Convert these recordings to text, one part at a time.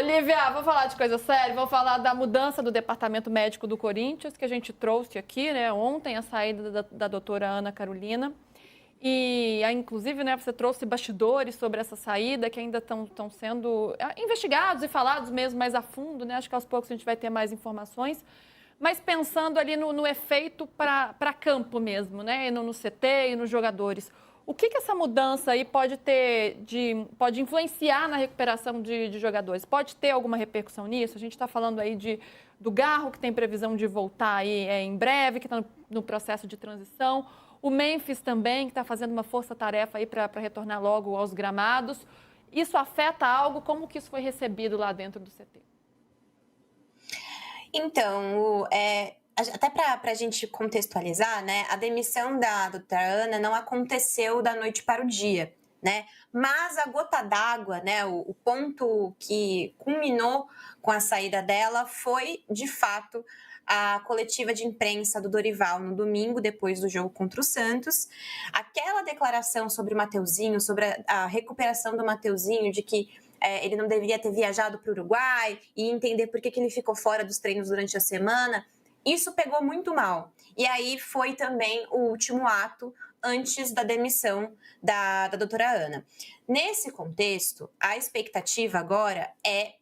Olivia, vou falar de coisa séria, vou falar da mudança do departamento médico do Corinthians, que a gente trouxe aqui, né, ontem, a saída da doutora Ana Carolina. E, inclusive, né, você trouxe bastidores sobre essa saída, que ainda estão sendo investigados e falados mesmo mais a fundo, né? Acho que aos poucos a gente vai ter mais informações. Mas pensando ali no efeito para campo mesmo, né? E no CT e nos jogadores. O que essa mudança aí pode ter pode influenciar na recuperação de jogadores? Pode ter alguma repercussão nisso? A gente está falando aí do Garro, que tem previsão de voltar aí em breve, que está no processo de transição. O Memphis também, que está fazendo uma força-tarefa aí para retornar logo aos gramados. Isso afeta algo? Como que isso foi recebido lá dentro do CT? Então, até para a gente contextualizar, né, a demissão da doutora Ana não aconteceu da noite para o dia, né? Mas a gota d'água, né, o ponto que culminou com a saída dela foi, de fato, a coletiva de imprensa do Dorival no domingo, depois do jogo contra o Santos. Aquela declaração sobre o Mateuzinho, sobre a recuperação do Mateuzinho, de que ele não deveria ter viajado para o Uruguai e entender por que ele ficou fora dos treinos durante a semana, isso pegou muito mal. E aí foi também o último ato antes da demissão da doutora Ana. Nesse contexto, a expectativa agora é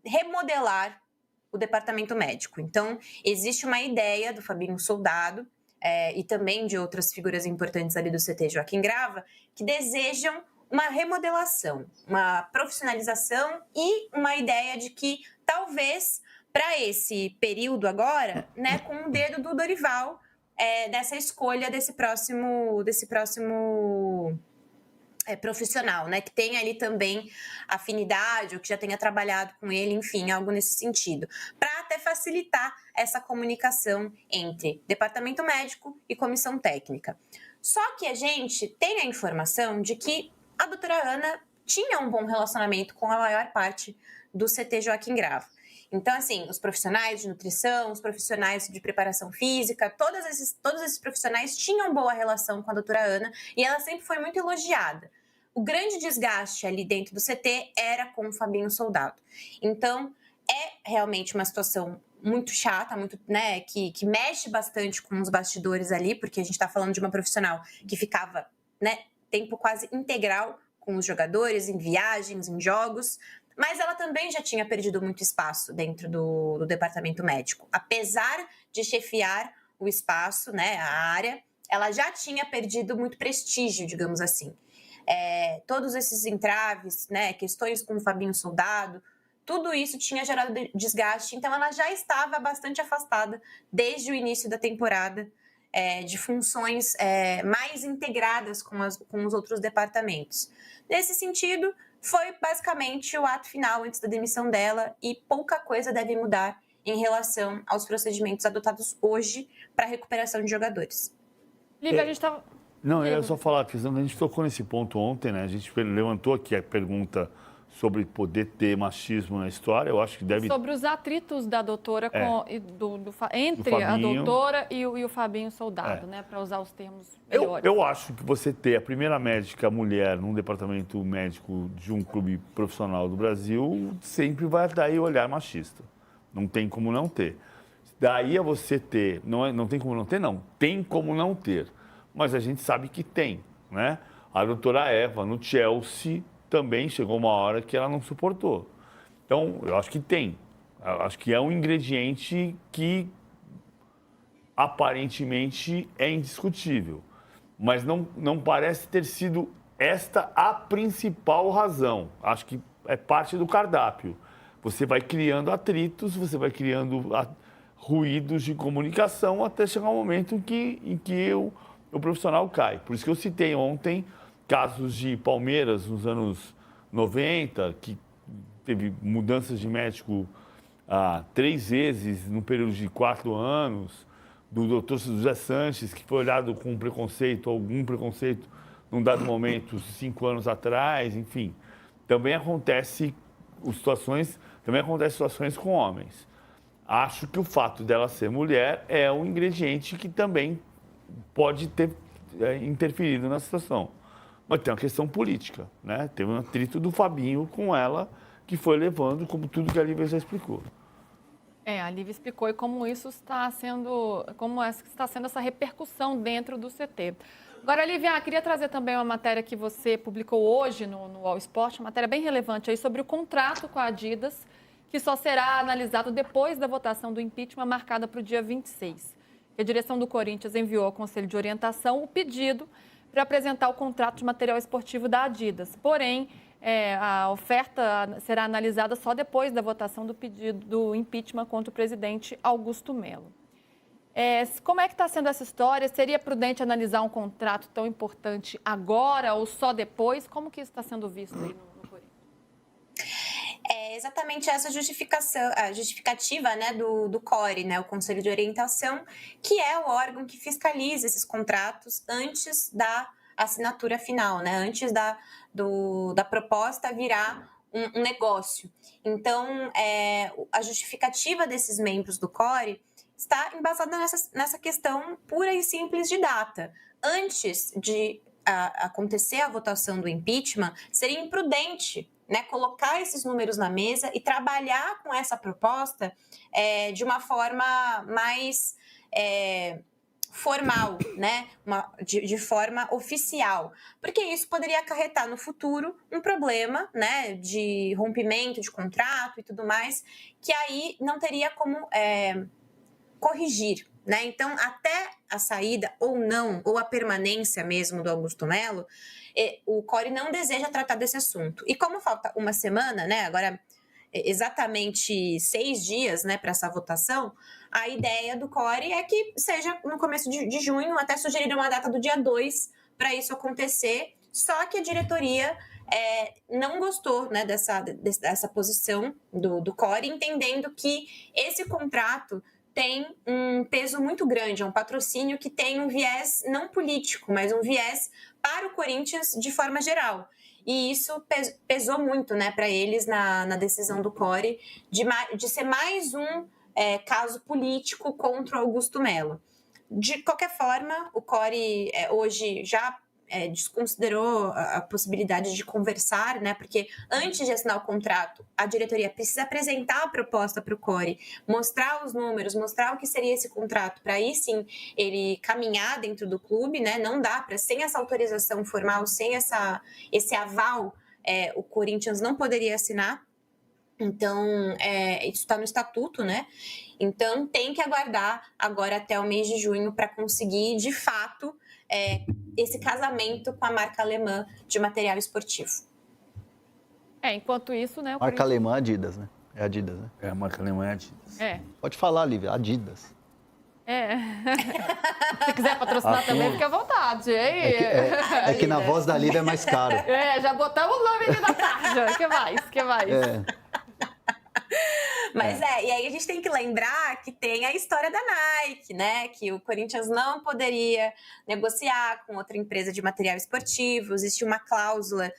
remodelar o departamento médico. Então, existe uma ideia do Fabinho Soldado e também de outras figuras importantes ali do CT Joaquim Grava, que desejam uma remodelação, uma profissionalização e uma ideia de que talvez para esse período agora, com o dedo do Dorival, dessa escolha desse próximo profissional, que tenha ali também afinidade ou que já tenha trabalhado com ele, enfim, algo nesse sentido, para até facilitar essa comunicação entre departamento médico e comissão técnica. Só que a gente tem a informação de que a doutora Ana tinha um bom relacionamento com a maior parte do CT Joaquim Grava. Então, assim, os profissionais de nutrição, os profissionais de preparação física, todos esses profissionais tinham boa relação com a doutora Ana e ela sempre foi muito elogiada. O grande desgaste ali dentro do CT era com o Fabinho Soldado. Então, é realmente uma situação muito chata, muito, né, que mexe bastante com os bastidores ali, porque a gente está falando de uma profissional que ficava, né, tempo quase integral com os jogadores, em viagens, em jogos, mas ela também já tinha perdido muito espaço dentro do departamento médico. Apesar de chefiar o espaço, né, a área, ela já tinha perdido muito prestígio, digamos assim. Todos esses entraves, né, questões com o Fabinho Soldado, tudo isso tinha gerado desgaste, então ela já estava bastante afastada desde o início da temporada, de funções mais integradas com os outros departamentos. Nesse sentido, foi basicamente o ato final antes da demissão dela e pouca coisa deve mudar em relação aos procedimentos adotados hoje para a recuperação de jogadores. Lívia, a gente estava... Não, eu ia só falar que a gente tocou nesse ponto ontem, né? A gente levantou aqui a pergunta sobre poder ter machismo na história, eu acho que deve... Sobre os atritos da doutora entre a doutora e o Fabinho Soldado, né? Para usar os termos melhores. Eu acho que você ter a primeira médica mulher num departamento médico de um clube profissional do Brasil sempre vai dar aí o olhar machista. Não tem como não ter. Daí a você ter... Não tem como não ter, não. Tem como não ter. Mas a gente sabe que tem, né? A doutora Eva, no Chelsea, também chegou uma hora que ela não suportou. Então, eu acho que tem. Eu acho que é um ingrediente que aparentemente é indiscutível. Mas não parece ter sido esta a principal razão. Acho que é parte do cardápio. Você vai criando atritos, você vai criando ruídos de comunicação até chegar um momento em que o profissional cai. Por isso que eu citei ontem casos de Palmeiras nos anos 90, que teve mudanças de médico 3 vezes no período de 4 anos, do Dr. José Sanches, que foi olhado com algum preconceito num dado momento, 5 anos atrás, enfim. Também acontece situações com homens. Acho que o fato dela ser mulher é um ingrediente que também pode ter interferido na situação. Mas tem uma questão política, né? Teve um atrito do Fabinho com ela que foi levando, como tudo que a Lívia já explicou. A Lívia explicou como isso está sendo, está sendo essa repercussão dentro do CT. Agora, Lívia, queria trazer também uma matéria que você publicou hoje no All Sport, uma matéria bem relevante aí sobre o contrato com a Adidas, que só será analisado depois da votação do impeachment marcada para o dia 26. A direção do Corinthians enviou ao Conselho de Orientação o pedido para apresentar o contrato de material esportivo da Adidas. Porém, a oferta será analisada só depois da votação do pedido do impeachment contra o presidente Augusto Melo. Como é que está sendo essa história? Seria prudente analisar um contrato tão importante agora ou só depois? Como que isso está sendo visto aí no Corinthians? É exatamente essa justificação, a justificativa, né, do CORE, né, o Conselho de Orientação, que é o órgão que fiscaliza esses contratos antes da assinatura final, né, antes da proposta virar um negócio. Então, a justificativa desses membros do CORE está embasada nessa questão pura e simples de data. Antes de acontecer a votação do impeachment, seria imprudente, né, colocar esses números na mesa e trabalhar com essa proposta de uma forma mais formal, né, de forma oficial, porque isso poderia acarretar no futuro um problema, né, de rompimento de contrato e tudo mais, que aí não teria como corrigir, né? Então, até a saída ou não, ou a permanência mesmo do Augusto Melo, o CORE não deseja tratar desse assunto. E como falta uma semana, né? Agora, exatamente 6 dias, né, para essa votação, a ideia do CORE é que seja no começo de junho, até sugerir uma data do dia 2 para isso acontecer, só que a diretoria não gostou, né, dessa posição do CORE, entendendo que esse contrato tem um peso muito grande, é um patrocínio que tem um viés não político, mas um viés para o Corinthians de forma geral. E isso pesou muito, né, para eles na decisão do CORE de ser mais um caso político contra o Augusto Melo. De qualquer forma, o CORE hoje já desconsiderou a possibilidade de conversar, né? Porque antes de assinar o contrato, a diretoria precisa apresentar a proposta para o CORE, mostrar os números, mostrar o que seria esse contrato, para aí sim ele caminhar dentro do clube, né? Não dá para, sem essa autorização formal, sem esse aval, o Corinthians não poderia assinar. Então, isso está no estatuto, né? Então, tem que aguardar agora até o mês de junho para conseguir, de fato, esse casamento com a marca alemã de material esportivo. Enquanto isso, né? Marca alemã Adidas, né? É Adidas, né? A marca alemã é Adidas. Pode falar, Lívia, Adidas. Se quiser patrocinar também, fique à vontade. É que na voz da Lívia é mais caro. Já botamos o nome ali na tarja. O que mais? Mas e aí a gente tem que lembrar que tem a história da Nike, né? Que o Corinthians não poderia negociar com outra empresa de material esportivo. Existe uma cláusula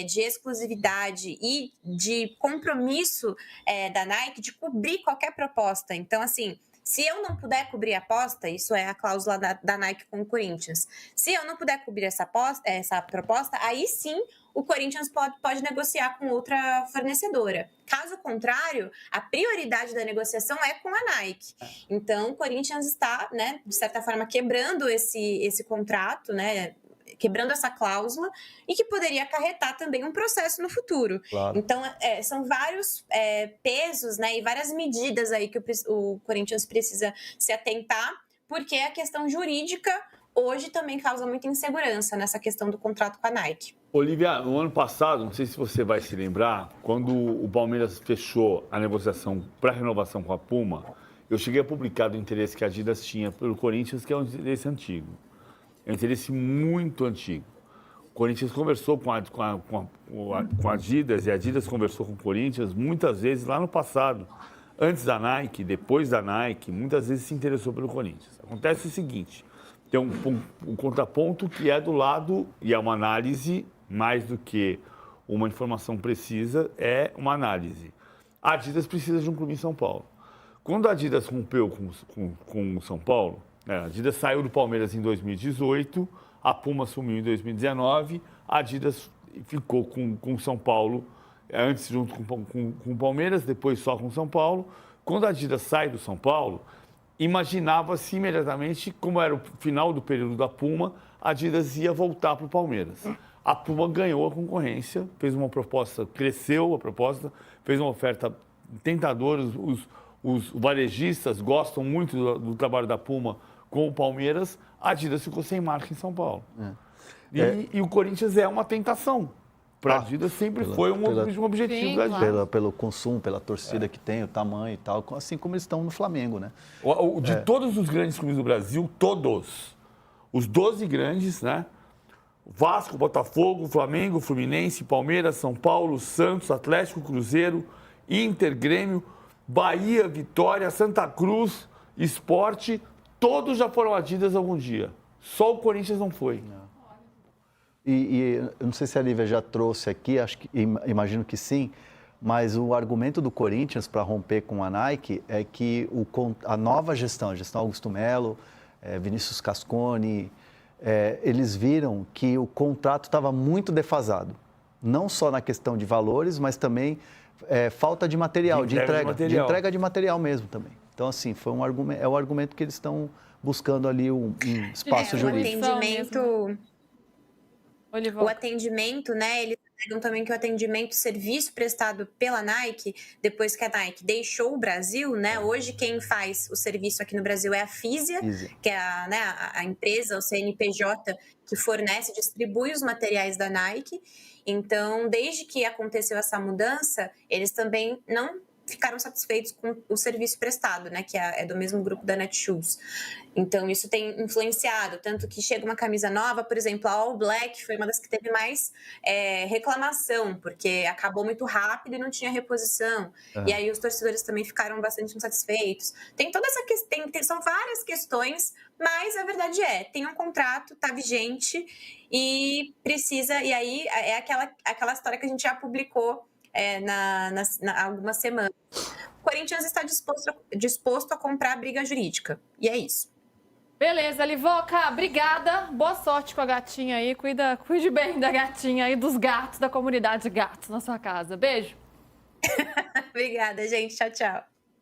de exclusividade e de compromisso da Nike de cobrir qualquer proposta. Então, assim, se eu não puder cobrir a aposta, isso é a cláusula da Nike com o Corinthians. Se eu não puder cobrir essa proposta, aí sim o Corinthians pode negociar com outra fornecedora. Caso contrário, a prioridade da negociação é com a Nike. Então, o Corinthians está, né, de certa forma, quebrando esse contrato, né, quebrando essa cláusula, e que poderia acarretar também um processo no futuro. Claro. Então, são vários pesos, né, e várias medidas aí que o Corinthians precisa se atentar, porque a questão jurídica hoje também causa muita insegurança nessa questão do contrato com a Nike. Olivia, no ano passado, não sei se você vai se lembrar, quando o Palmeiras fechou a negociação para renovação com a Puma, eu cheguei a publicar do interesse que a Adidas tinha pelo Corinthians, que é um interesse antigo. É um interesse muito antigo. O Corinthians conversou com a Adidas e a Adidas conversou com o Corinthians muitas vezes lá no passado. Antes da Nike, depois da Nike, muitas vezes se interessou pelo Corinthians. Acontece o seguinte, tem um contraponto que é do lado, e é uma análise, mais do que uma informação precisa, é uma análise. A Adidas precisa de um clube em São Paulo. Quando a Adidas rompeu com o São Paulo, a Adidas saiu do Palmeiras em 2018, a Puma assumiu em 2019, a Adidas ficou com o São Paulo antes junto com o Palmeiras, depois só com o São Paulo. Quando a Adidas sai do São Paulo, imaginava-se imediatamente, como era o final do período da Puma, a Adidas ia voltar para o Palmeiras. A Puma ganhou a concorrência, fez uma proposta, cresceu a proposta, fez uma oferta tentadora. Os varejistas gostam muito do trabalho da Puma com o Palmeiras. A Adidas ficou sem marca em São Paulo. E o Corinthians é uma tentação. Para a Adidas sempre foi um objetivo Sim, da Adidas. claro. Pelo consumo, pela torcida que tem, o tamanho e tal, assim como eles estão no Flamengo, né? De todos os grandes clubes do Brasil, todos, os 12 grandes, né? Vasco, Botafogo, Flamengo, Fluminense, Palmeiras, São Paulo, Santos, Atlético, Cruzeiro, Inter, Grêmio, Bahia, Vitória, Santa Cruz, Sport, todos já foram Adidas algum dia. Só o Corinthians não foi. E eu não sei se a Lívia já trouxe aqui, imagino que sim, mas o argumento do Corinthians para romper com a Nike é que a nova gestão, a gestão Augusto Melo, Vinícius Cascone, eles viram que o contrato estava muito defasado. Não só na questão de valores, mas também falta de material, de entrega de material mesmo também. Então, assim, foi é o argumento que eles estão buscando ali um espaço jurídico. O atendimento, né? Eles pegam também que o atendimento, serviço prestado pela Nike, depois que a Nike deixou o Brasil, né? Hoje quem faz o serviço aqui no Brasil é a Fisia, que é a empresa, o CNPJ, que fornece e distribui os materiais da Nike. Então, desde que aconteceu essa mudança, eles também não ficaram satisfeitos com o serviço prestado, né, que é do mesmo grupo da Netshoes. Então, isso tem influenciado, tanto que chega uma camisa nova, por exemplo, a All Black foi uma das que teve mais reclamação, porque acabou muito rápido e não tinha reposição. E aí os torcedores também ficaram bastante insatisfeitos. Tem toda essa questão, são várias questões, mas a verdade tem um contrato, tá vigente e precisa, e aí é aquela história que a gente já publicou há algumas semanas. O Corinthians está disposto a comprar a briga jurídica. E é isso. Beleza, Livoca, obrigada. Boa sorte com a gatinha aí. Cuide bem da gatinha aí, dos gatos, da comunidade de gatos na sua casa. Beijo. Obrigada, gente. Tchau, tchau.